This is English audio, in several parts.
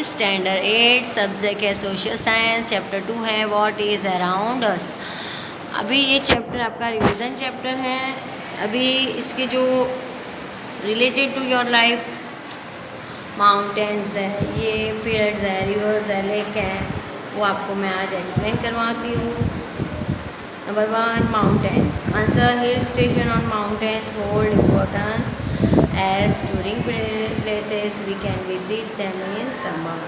Standard 8 subject है social science. Chapter 2 है what is around us. अभी ये चैप्टर आपका रिवीजन चैप्टर है। अभी इसके जो related to your life mountains है, ये फील्ड्स है, रिवर्स है, लेक है, वो आपको मैं आज एक्सप्लेन करवाती हूँ। Number 1 mountains. Answer hill station on mountains hold importance as touring places we can visit them in summer।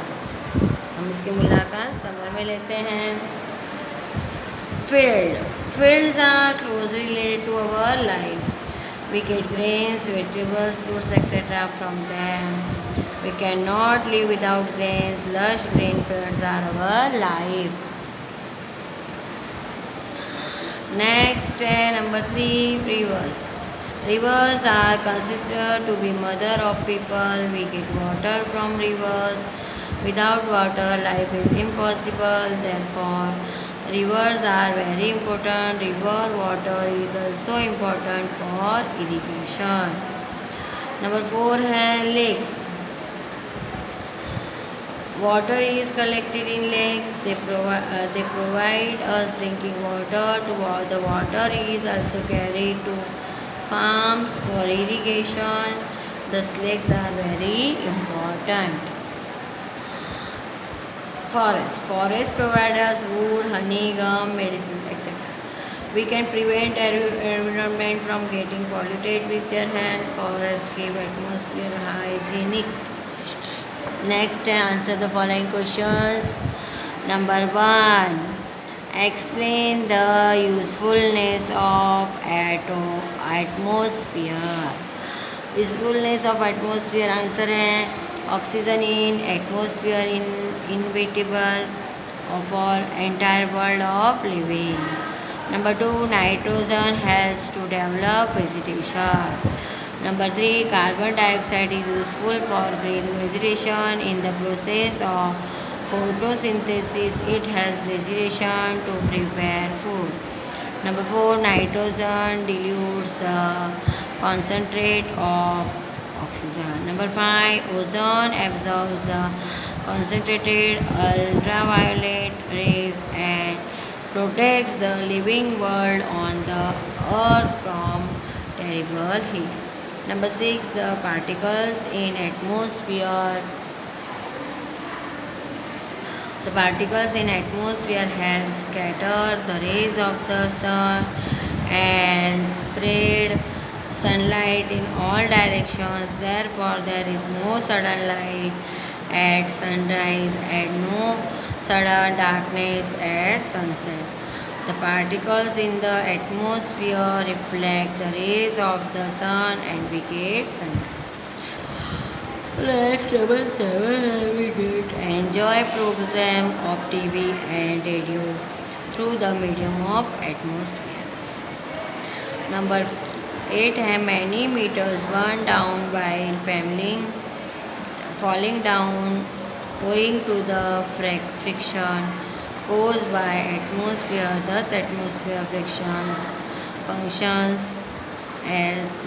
हम इसकी मुलाकात समर में लेते हैं। Fields are closely related to our life. We get grains, vegetables, fruits, etc. from them. We cannot live without grains. Lush green fields are our life. Next, number 3 rivers. Rivers are considered to be mother of people. We get water from rivers. Without water, life is impossible. Therefore, rivers are very important. River water is also important for irrigation. Number 4 है lakes. Water is collected in lakes. They provide us drinking water. The water is also carried to farms for irrigation. Thus lakes are very important. Forest provide us wood, honey, gum, medicine, etc. We can prevent environment from getting polluted with their hand. Forest keep atmosphere hygienic. Next, answer the following questions. Number 1, explain the usefulness of atmosphere. Usefulness of atmosphere answer है oxygen in atmosphere inevitable for entire world of living. Number 2, nitrogen helps to develop vegetation. Number 3, carbon dioxide is useful for green vegetation. In the process of photosynthesis, it helps vegetation to prepare food. Number 4, nitrogen dilutes the concentrate of oxygen. Number 5, ozone absorbs the concentrated ultraviolet rays and protects the living world on the earth from terrible heat. Number 6, the particles in atmosphere. The particles in atmosphere help scatter the rays of the sun and spread sunlight in all directions. Therefore, there is no sudden light at sunrise and no sudden darkness at sunset. The particles in the atmosphere reflect the rays of the sun and we get sunlight. Next, number 7, we get enjoy program of TV and radio through the medium of atmosphere. Number 8 है many meters burned down while falling down owing to the friction caused by atmosphere. Thus, atmosphere frictions functions as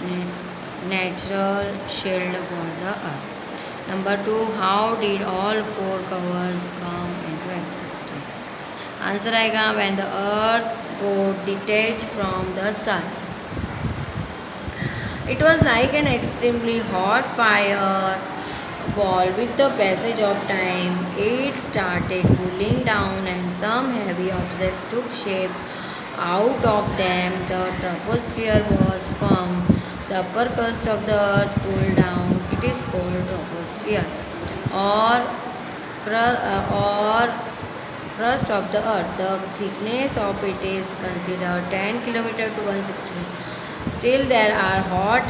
natural shield for the earth. Number 2, how did all 4 covers come into existence? Answer आएगा when the earth got detached from the sun. It was like an extremely hot fire ball. With the passage of time, it started cooling down and some heavy objects took shape out of them. The troposphere was formed. The upper crust of the earth cooled down. It is called troposphere or crust of the earth. The thickness of it is considered 10 km to 160. Still, there are hot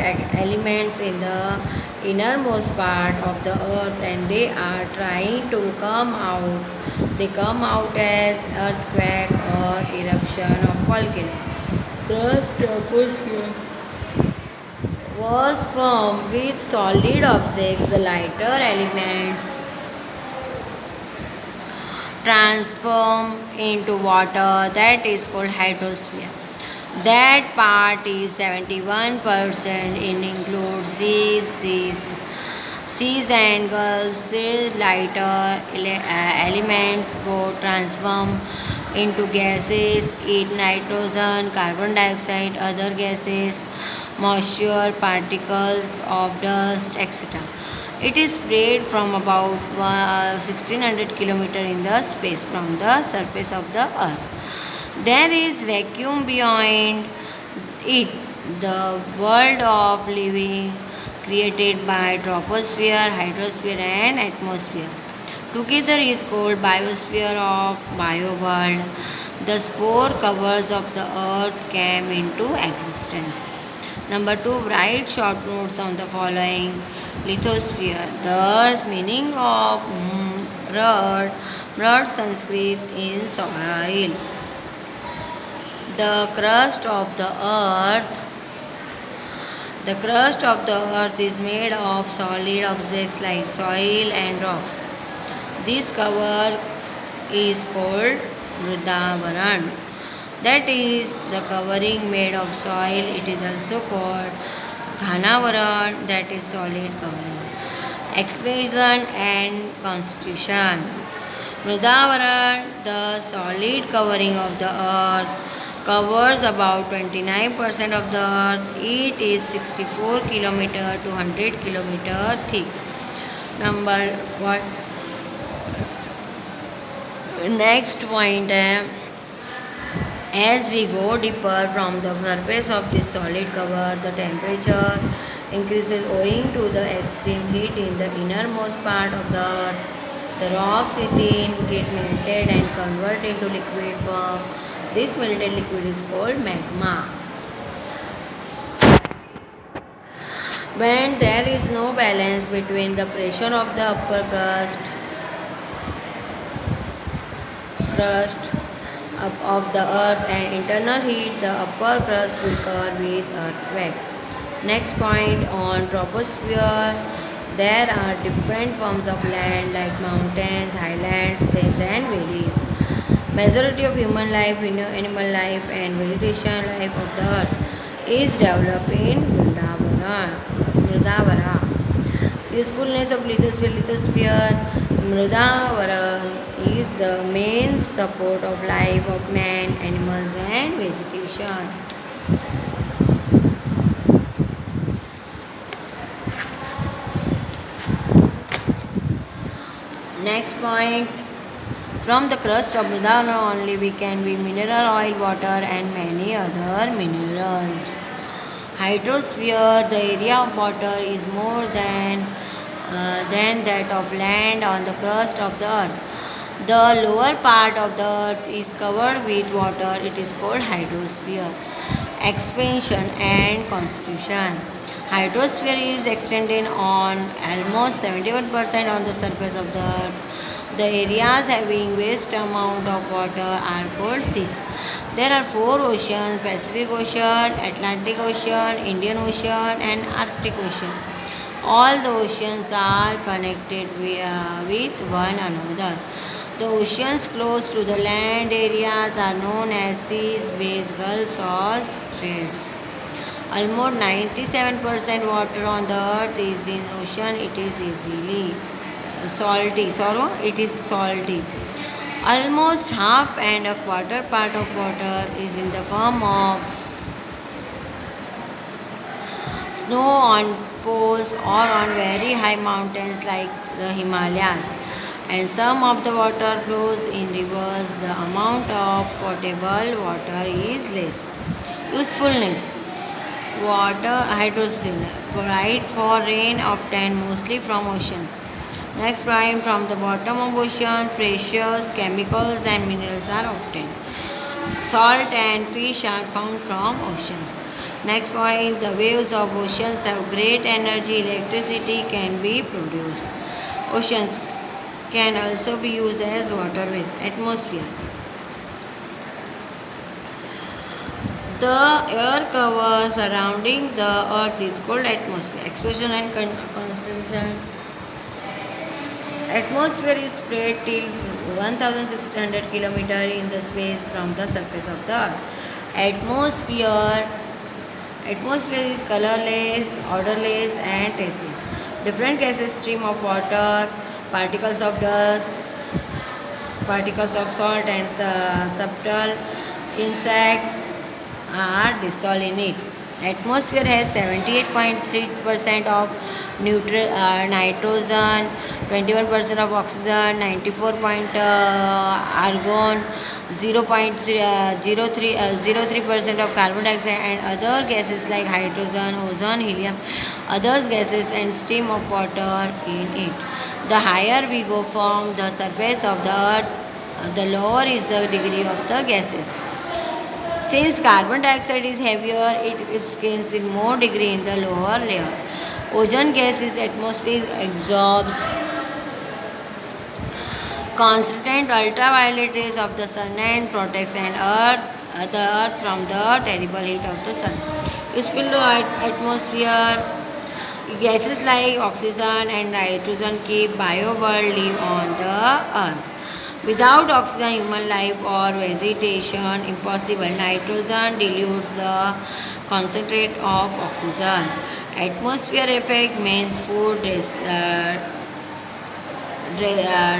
elements in the innermost part of the earth and they are trying to come out. They come out as earthquake or eruption of volcano. Crust troposphere was formed with solid objects. The lighter elements transform into water, that is called hydrosphere. That part is 71% and includes seas, Seas and gulfs, lighter elements go transform into gases, eat nitrogen, carbon dioxide, other gases, moisture, particles of dust, etc. It is spread from about 1600 km in the space from the surface of the earth. There is vacuum beyond it, the world of living created by troposphere, hydrosphere and atmosphere. Together is called biosphere of bioworld. Thus four covers of the earth came into existence. Number 2, write short notes on the following. Lithosphere. The meaning of mud Sanskrit in soil. The crust of the earth. The crust of the earth is made of solid objects like soil and rocks. This cover is called Mridavaran. That is the covering made of soil. It is also called Ghanavaran, that is solid covering. Expression and constitution. Mridavaran, the solid covering of the earth, covers about 29% of the earth. It is 64 kilometer to 100 kilometer thick. Number what? Next point as we go deeper from the surface of this solid cover, the temperature increases owing to the extreme heat in the innermost part of the earth. The rocks within get melted and converted into liquid form. This melted liquid is called magma. When there is no balance between the pressure of the upper crust of the earth and internal heat, the upper crust will cover with earthquake. Next point on troposphere, there are different forms of land like mountains, highlands, plains and valleys. Majority of human life, animal life and vegetation life of the earth is developed in Mridavara. Usefulness of lithosphere. Mridavara is the main support of life of man, animals and vegetation. Next point, from the crust of Mridavara only we can be mineral oil, water and many other minerals. Hydrosphere, the area of water is more than that of land on the crust of the earth. The lower part of the earth is covered with water. It is called hydrosphere. Expansion and constitution. Hydrosphere is extended on almost 71% on the surface of the earth. The areas having vast amount of water are called seas. There are four oceans: Pacific Ocean, Atlantic Ocean, Indian Ocean and Arctic Ocean. All the oceans are connected with one another. The oceans close to the land areas are known as seas, bays, gulfs or straits. Almost 97% water on the earth is in ocean. It is easily salty. It is salty. Almost half and a quarter part of water is in the form of snow on poles or on very high mountains like the Himalayas. And some of the water flows in rivers. The amount of potable water is less. Usefulness. Water hydrosphere provide for rain obtained mostly from oceans. Next point, from the bottom of ocean, precious chemicals and minerals are obtained. Salt and fish are found from oceans. Next point, the waves of oceans have great energy. Electricity can be produced. Oceans can also be used as water waste. Atmosphere. The air cover surrounding the earth is called atmosphere. Expansion and constitution. Atmosphere is spread till 1600 km in the space from the surface of the earth. Atmosphere is colorless, odorless and tasteless. Different gases stream of water, particles of dust, particles of salt and subtle insects are dissolved in it. Atmosphere has 78.3% of nitrogen, 21% of oxygen, 94 point argon, 0.03% of carbon dioxide and other gases like hydrogen, ozone, helium, other gases and stream of water in it. The higher we go from the surface of the earth, the lower is the degree of the gases. Since carbon dioxide is heavier, it gains in more degree in the lower layer. Ozone gas is atmosphere absorbs constant ultraviolet rays of the sun and protects the earth from the terrible heat of the sun. Useful to atmosphere. Gases like oxygen and nitrogen keep bio world live on the earth. Without oxygen, human life or vegetation impossible. Nitrogen dilutes the concentrate of oxygen. Atmosphere effect means food dress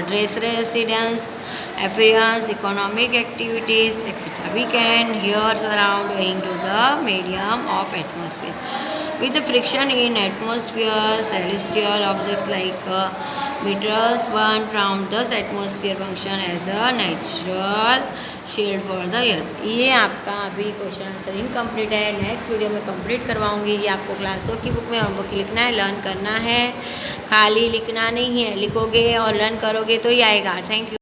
residence, affairs, economic activities, etc. We can hear sound owing to the medium of atmosphere. With the friction in atmosphere, celestial objects like meteors burn from this atmosphere function as a natural shield for the earth. ये आपका अभी question answer incomplete है. Next video में complete करवाऊंगी. ये आपको क्लासों की book में होमवर्क लिखना है, लर्न करना है, खाली लिखना नहीं है. लिखोगे और लर्न करोगे तो ही आएगा. Thank you.